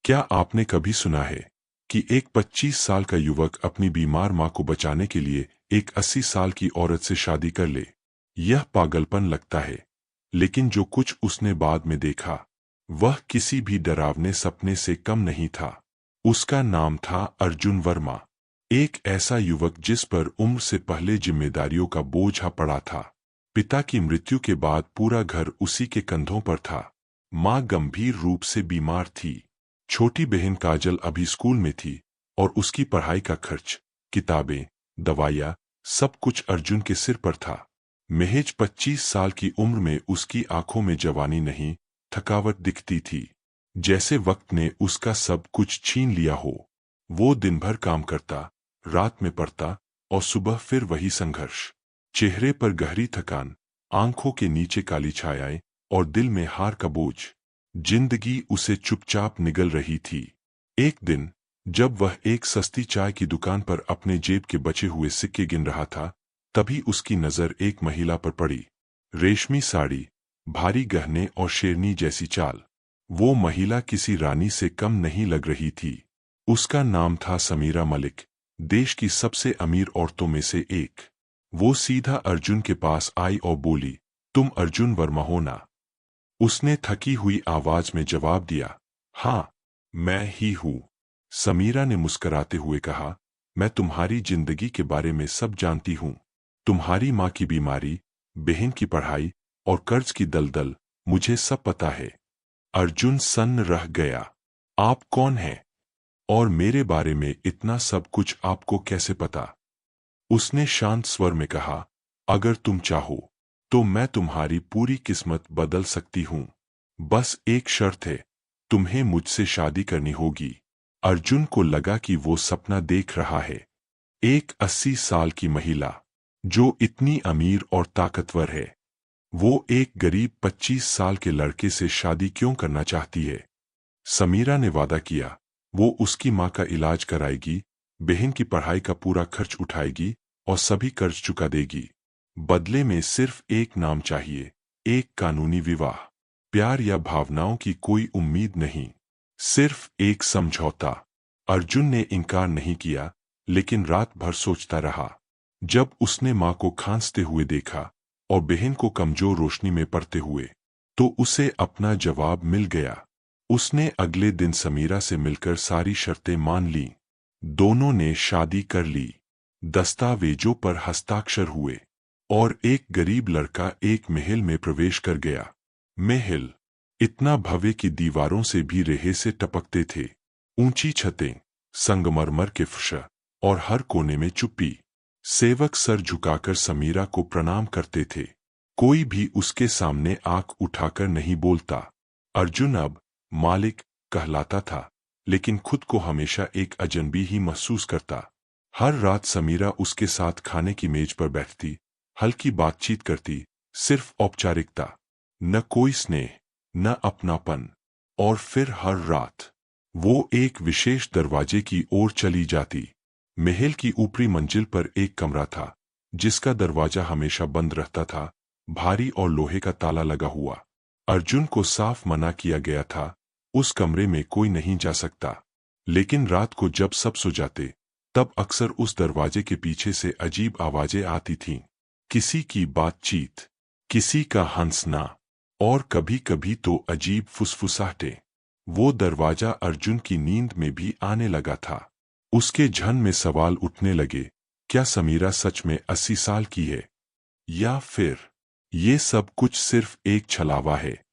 क्या आपने कभी सुना है कि एक 25 साल का युवक अपनी बीमार मां को बचाने के लिए एक 80 साल की औरत से शादी कर ले? यह पागलपन लगता है, लेकिन जो कुछ उसने बाद में देखा, वह किसी भी डरावने सपने से कम नहीं था। उसका नाम था अर्जुन वर्मा, एक ऐसा युवक जिस पर उम्र से पहले जिम्मेदारियों का बोझ आ पड़ा था। पिता की मृत्यु के बाद पूरा घर उसी के कंधों पर था। मां गंभीर रूप से बीमार थी। छोटी बहन काजल अभी स्कूल में थी और उसकी पढ़ाई का खर्च, किताबें, दवाइयाँ, सब कुछ अर्जुन के सिर पर था। महज 25 साल की उम्र में उसकी आंखों में जवानी नहीं, थकावट दिखती थी, जैसे वक्त ने उसका सब कुछ छीन लिया हो। वो दिन भर काम करता, रात में पढ़ता और सुबह फिर वही संघर्ष। चेहरे पर गहरी थकान, आंखों के नीचे काली छायाएं और दिल में हार का बोझ। जिंदगी उसे चुपचाप निगल रही थी। एक दिन जब वह एक सस्ती चाय की दुकान पर अपने जेब के बचे हुए सिक्के गिन रहा था, तभी उसकी नजर एक महिला पर पड़ी। रेशमी साड़ी, भारी गहने और शेरनी जैसी चाल। वो महिला किसी रानी से कम नहीं लग रही थी। उसका नाम था समीरा मलिक, देश की सबसे अमीर औरतों में से एक। वो सीधा अर्जुन के पास आई और बोली, तुम अर्जुन वर्मा हो ना? उसने थकी हुई आवाज में जवाब दिया, हाँ, मैं ही हूँ। समीरा ने मुस्कुराते हुए कहा, मैं तुम्हारी जिंदगी के बारे में सब जानती हूँ। तुम्हारी माँ की बीमारी, बहन की पढ़ाई और कर्ज की दलदल, मुझे सब पता है। अर्जुन सन्न रह गया। आप कौन हैं? और मेरे बारे में इतना सब कुछ आपको कैसे पता? उसने शांत स्वर में कहा, अगर तुम चाहो तो मैं तुम्हारी पूरी किस्मत बदल सकती हूँ। बस एक शर्त है, तुम्हें मुझसे शादी करनी होगी। अर्जुन को लगा कि वो सपना देख रहा है। एक 80 साल की महिला, जो इतनी अमीर और ताकतवर है, वो एक गरीब 25 साल के लड़के से शादी क्यों करना चाहती है? समीरा ने वादा किया, वो उसकी माँ का इलाज कराएगी, बहन की पढ़ाई का पूरा खर्च उठाएगी और सभी कर्ज चुका देगी। बदले में सिर्फ एक नाम चाहिए, एक कानूनी विवाह। प्यार या भावनाओं की कोई उम्मीद नहीं, सिर्फ एक समझौता। अर्जुन ने इनकार नहीं किया, लेकिन रात भर सोचता रहा। जब उसने माँ को खांसते हुए देखा और बहन को कमजोर रोशनी में पड़ते हुए, तो उसे अपना जवाब मिल गया। उसने अगले दिन समीरा से मिलकर सारी शर्तें मान लीं। दोनों ने शादी कर ली। दस्तावेजों पर हस्ताक्षर हुए और एक गरीब लड़का एक महल में प्रवेश कर गया। महल इतना भव्य कि दीवारों से भी रेहे से टपकते थे। ऊंची छतें, संगमरमर के फर्श और हर कोने में चुप्पी। सेवक सर झुकाकर समीरा को प्रणाम करते थे। कोई भी उसके सामने आंख उठाकर नहीं बोलता। अर्जुन अब मालिक कहलाता था, लेकिन खुद को हमेशा एक अजनबी ही महसूस करता। हर रात समीरा उसके साथ खाने की मेज पर बैठती, हल्की बातचीत करती, सिर्फ औपचारिकता, न कोई स्नेह, न अपनापन। और फिर हर रात वो एक विशेष दरवाजे की ओर चली जाती। महल की ऊपरी मंजिल पर एक कमरा था, जिसका दरवाजा हमेशा बंद रहता था, भारी और लोहे का ताला लगा हुआ। अर्जुन को साफ मना किया गया था, उस कमरे में कोई नहीं जा सकता। लेकिन रात को जब सब सो जाते, तब अक्सर उस दरवाजे के पीछे से अजीब आवाजें आती थीं। किसी की बातचीत, किसी का हंसना और कभी-कभी तो अजीब फुसफुसाहटें। वो दरवाजा अर्जुन की नींद में भी आने लगा था। उसके झन में सवाल उठने लगे, क्या समीरा सच में 80 साल की है? या फिर ये सब कुछ सिर्फ एक छलावा है?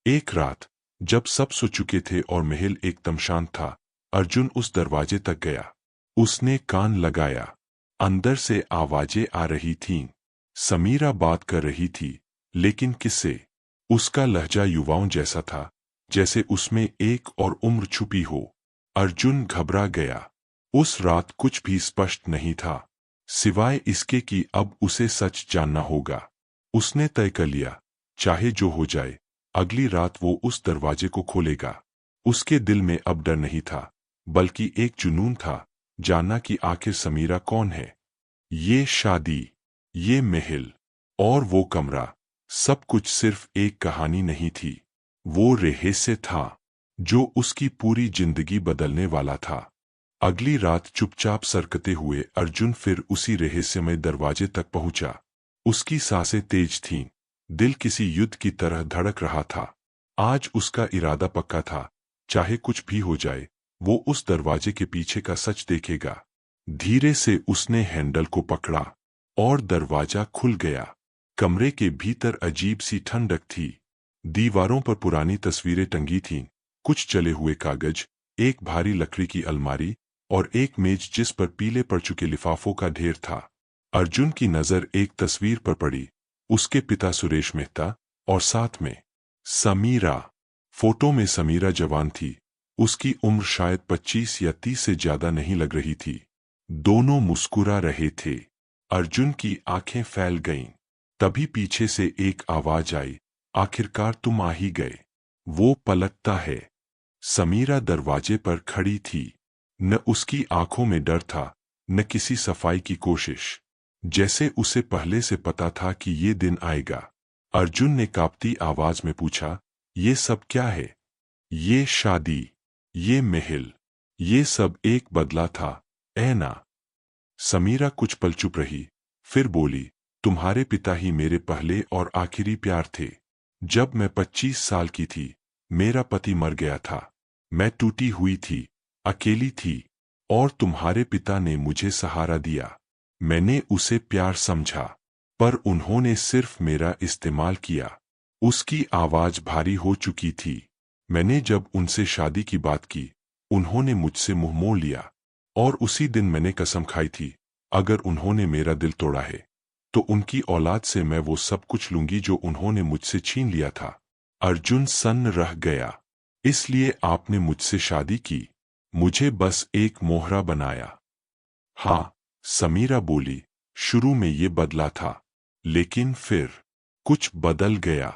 एक रात जब सब सो चुके थे और महल एकदम शांत था, अर्जुन उस दरवाजे तक गया। उसने कान लगाया। अंदर से आवाजें आ रही थीं। समीरा बात कर रही थी, लेकिन किससे? उसका लहजा युवाओं जैसा था, जैसे उसमें एक और उम्र छुपी हो। अर्जुन घबरा गया। उस रात कुछ भी स्पष्ट नहीं था, सिवाय इसके कि अब उसे सच जानना होगा। उसने तय कर लिया, चाहे जो हो जाए, अगली रात वो उस दरवाजे को खोलेगा। उसके दिल में अब डर नहीं था, बल्कि एक जुनून था, जानना कि आखिर समीरा कौन है। ये शादी, ये महल और वो कमरा, सब कुछ सिर्फ एक कहानी नहीं थी, वो रहस्य था। जो उसकी पूरी जिंदगी बदलने वाला था। अगली रात चुपचाप सरकते हुए अर्जुन फिर उसी रहस्यमय दरवाजे तक पहुंचा। उसकी सांसें तेज थीं, दिल किसी युद्ध की तरह धड़क रहा था। आज उसका इरादा पक्का था, चाहे कुछ भी हो जाए, वो उस दरवाजे के पीछे का सच देखेगा। धीरे से उसने हैंडल को पकड़ा और दरवाजा खुल गया। कमरे के भीतर अजीब सी ठंडक थी। दीवारों पर पुरानी तस्वीरें टंगी थीं, कुछ जले हुए कागज, एक भारी लकड़ी की अलमारी और एक मेज जिस पर पीले पड़ चुके लिफाफों का ढेर था। अर्जुन की नजर एक तस्वीर पर पड़ी, उसके पिता सुरेश मेहता और साथ में समीरा। फोटो में समीरा जवान थी, उसकी उम्र शायद 25 या 30 से ज्यादा नहीं लग रही थी। दोनों मुस्कुरा रहे थे। अर्जुन की आंखें फैल गईं। तभी पीछे से एक आवाज आई, आखिरकार तुम आ ही गए। वो पलटता है। समीरा दरवाजे पर खड़ी थी। न उसकी आंखों में डर था, न किसी सफाई की कोशिश। जैसे उसे पहले से पता था कि ये दिन आएगा। अर्जुन ने कांपती आवाज में पूछा, ये सब क्या है? ये शादी, ये महल, ये सब एक बदला था, ऐना। समीरा कुछ पल चुप रही, फिर बोली, तुम्हारे पिता ही मेरे पहले और आखिरी प्यार थे। जब मैं 25 साल की थी, मेरा पति मर गया था। मैं टूटी हुई थी, अकेली थी, और तुम्हारे पिता ने मुझे सहारा दिया। मैंने उसे प्यार समझा, पर उन्होंने सिर्फ मेरा इस्तेमाल किया। उसकी आवाज भारी हो चुकी थी। मैंने जब उनसे शादी की बात की, उन्होंने मुझसे मुंह मोड़ लिया, और उसी दिन मैंने कसम खाई थी, अगर उन्होंने मेरा दिल तोड़ा है, तो उनकी औलाद से मैं वो सब कुछ लूंगी जो उन्होंने मुझसे छीन लिया था। अर्जुन सन्न रह गया। इसलिए आपने मुझसे शादी की, मुझे बस एक मोहरा बनाया। हाँ, समीरा बोली, शुरू में ये बदला था, लेकिन फिर कुछ बदल गया।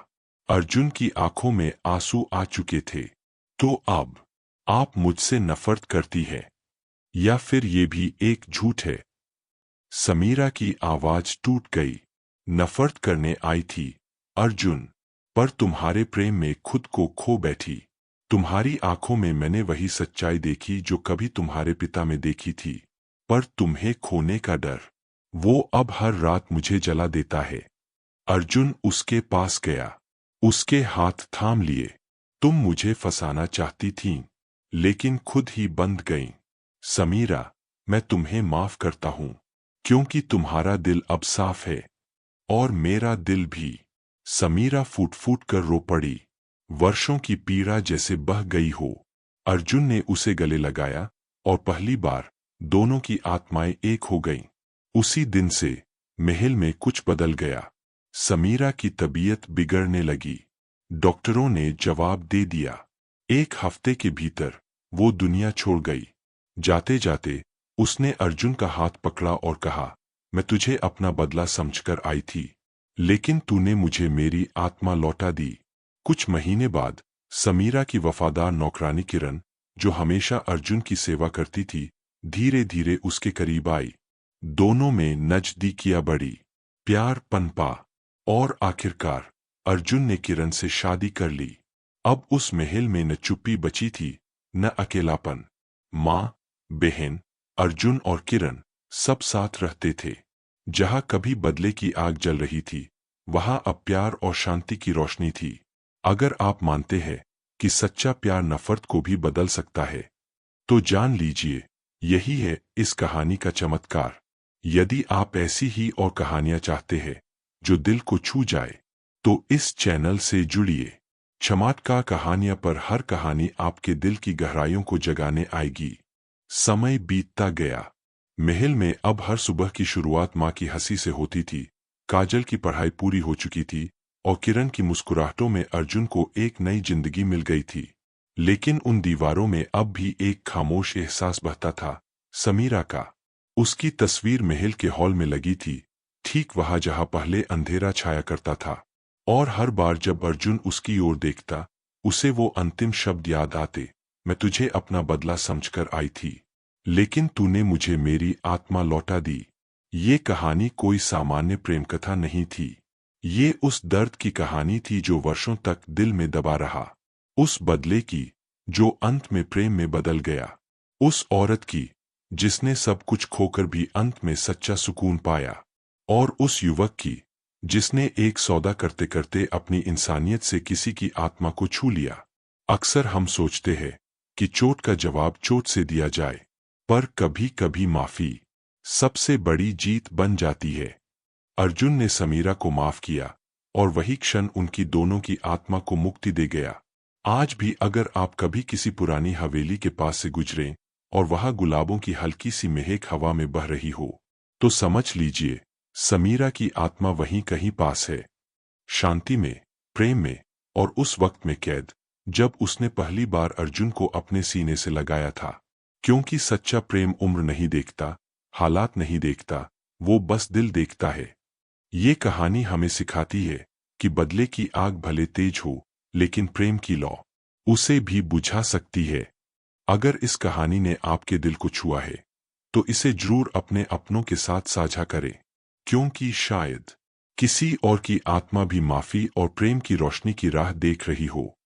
अर्जुन की आंखों में आंसू आ चुके थे। तो अब आप मुझसे नफरत करती है, या फिर ये भी एक झूठ है? समीरा की आवाज टूट गई। नफरत करने आई थी, अर्जुन, पर तुम्हारे प्रेम में खुद को खो बैठी। तुम्हारी आंखों में मैंने वही सच्चाई देखी जो कभी तुम्हारे पिता में देखी थी, पर तुम्हें खोने का डर, वो अब हर रात मुझे जला देता है। अर्जुन उसके पास गया, उसके हाथ थाम लिए। तुम मुझे फंसाना चाहती थीं, लेकिन खुद ही बंध गईं। समीरा, मैं तुम्हें माफ करता हूं, क्योंकि तुम्हारा दिल अब साफ है, और मेरा दिल भी। समीरा फूट फूट कर रो पड़ी। वर्षों की पीड़ा जैसे बह गई हो। अर्जुन ने उसे गले लगाया, और पहली बार दोनों की आत्माएं एक हो गईं। उसी दिन से महल में कुछ बदल गया। समीरा की तबीयत बिगड़ने लगी। डॉक्टरों ने जवाब दे दिया। 1 हफ्ते के भीतर वो दुनिया छोड़ गई। जाते जाते उसने अर्जुन का हाथ पकड़ा और कहा, मैं तुझे अपना बदला समझकर आई थी, लेकिन तूने मुझे मेरी आत्मा लौटा दी। कुछ महीने बाद समीरा की वफादार नौकरानी किरण, जो हमेशा अर्जुन की सेवा करती थी, धीरे धीरे उसके करीब आई। दोनों में नजदीकियां बढ़ी, प्यार पनपा, और आखिरकार अर्जुन ने किरण से शादी कर ली। अब उस महल में न चुप्पी बची थी, न अकेलापन। माँ, बहन, अर्जुन और किरण सब साथ रहते थे। जहाँ कभी बदले की आग जल रही थी, वहाँ अब प्यार और शांति की रोशनी थी। अगर आप मानते हैं कि सच्चा प्यार नफरत को भी बदल सकता है, तो जान लीजिए, यही है इस कहानी का चमत्कार। यदि आप ऐसी ही और कहानियां चाहते हैं जो दिल को छू जाए, तो इस चैनल से जुड़िए। चमत्कार कहानियां पर हर कहानी आपके दिल की गहराइयों को जगाने आएगी। समय बीतता गया। महल में अब हर सुबह की शुरुआत माँ की हंसी से होती थी। काजल की पढ़ाई पूरी हो चुकी थी, और किरण की मुस्कुराहटों में अर्जुन को एक नई जिंदगी मिल गई थी। लेकिन उन दीवारों में अब भी एक खामोश एहसास बहता था, समीरा का। उसकी तस्वीर महल के हॉल में लगी थी, ठीक वहां जहां पहले अंधेरा छाया करता था। और हर बार जब अर्जुन उसकी ओर देखता, उसे वो अंतिम शब्द याद आते, मैं तुझे अपना बदला समझकर आई थी, लेकिन तूने मुझे मेरी आत्मा लौटा दी। ये कहानी कोई सामान्य प्रेम कथा नहीं थी। ये उस दर्द की कहानी थी जो वर्षों तक दिल में दबा रहा। उस बदले की, जो अंत में प्रेम में बदल गया। उस औरत की जिसने सब कुछ खोकर भी अंत में सच्चा सुकून पाया, और उस युवक की जिसने एक सौदा करते करते अपनी इंसानियत से किसी की आत्मा को छू लिया। अक्सर हम सोचते हैं कि चोट का जवाब चोट से दिया जाए, पर कभी कभी माफी सबसे बड़ी जीत बन जाती है। अर्जुन ने समीरा को माफ किया और वही क्षण उनकी दोनों की आत्मा को मुक्ति दे गया। आज भी अगर आप कभी किसी पुरानी हवेली के पास से गुजरें और वहां गुलाबों की हल्की सी महक हवा में बह रही हो, तो समझ लीजिए समीरा की आत्मा वहीं कहीं पास है, शांति में, प्रेम में, और उस वक्त में कैद जब उसने पहली बार अर्जुन को अपने सीने से लगाया था। क्योंकि सच्चा प्रेम उम्र नहीं देखता, हालात नहीं देखता, वो बस दिल देखता है। ये कहानी हमें सिखाती है कि बदले की आग भले तेज हो, लेकिन प्रेम की लौ उसे भी बुझा सकती है। अगर इस कहानी ने आपके दिल को छुआ है, तो इसे जरूर अपने अपनों के साथ साझा करें, क्योंकि शायद किसी और की आत्मा भी माफी और प्रेम की रोशनी की राह देख रही हो।